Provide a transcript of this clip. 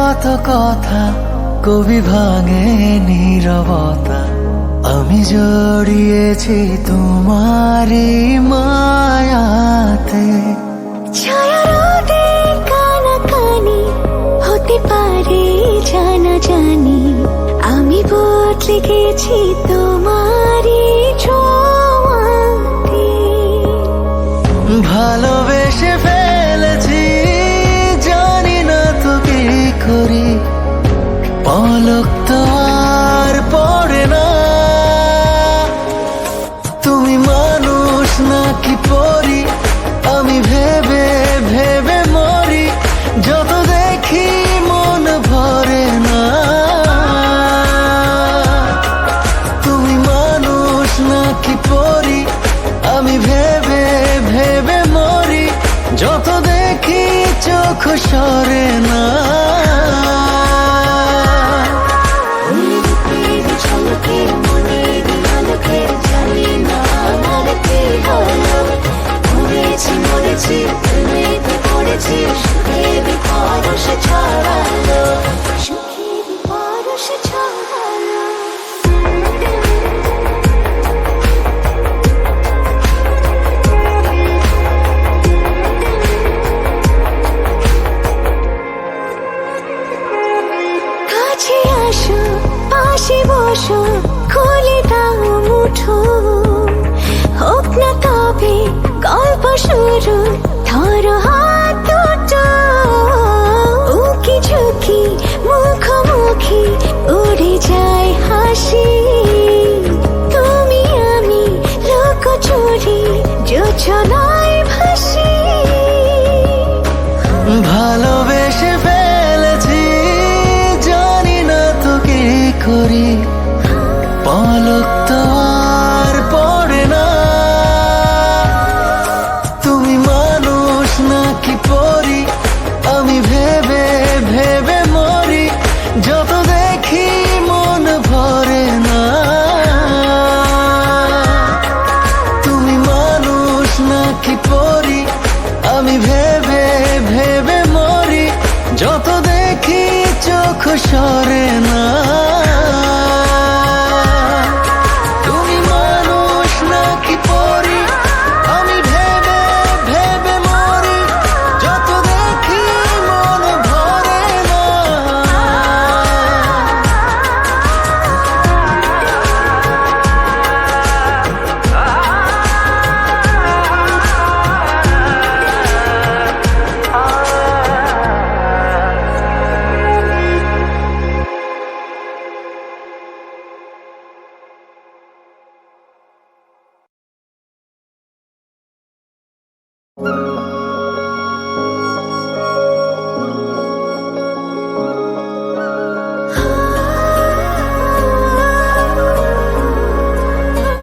কত কথা কবি ভাঙে নীরবতা। আমি জড়িয়েছি তোমারই মায়াতে। ছায়া রোদে কানাকানি হতে পারে জানা জানি, আমি বদলে গেছি তোমারই ছোঁয়াতে। ভালোবেসে ফেলেছি, জানি না তো কি করি, পলক তো আর পড়ে না। তুমি মানুষ নাকি পরি, আমি ভেবে ভেবে মরি, যত দেখি মন ভরে না। তুমি মানুষ নাকি পরি, আমি ভেবে ভেবে মরি, যত দেখি চোখ সরে না। মরেছি প্রেমেতে পড়েছি, সুখের পরশে ছড়ালো, সুখের পরশে ছড়ালো। কাছে আসো, পাশে বসো, খুলে দাও মুঠো, হোক না তবে গল্প শুরু, ধরো হাত দুটো, উকি ঝুঁকি মুখোমুখি উড়ে যায় হাসি। তুমি আমি লুকোচুরি যোছনায় ভাসি। ভালোবেসে ফেলেছি, জানি না তো কি করি, পলক তো আর পড়ে না। তুমি মানুষ নাকি পরি, আমি ভেবে ভেবে মরি, যত দেখি মন ভরে না। তুমি মানুষ নাকি পরি, আমি ভেবে ভেবে মরি, যত দেখি চোখ সরে না।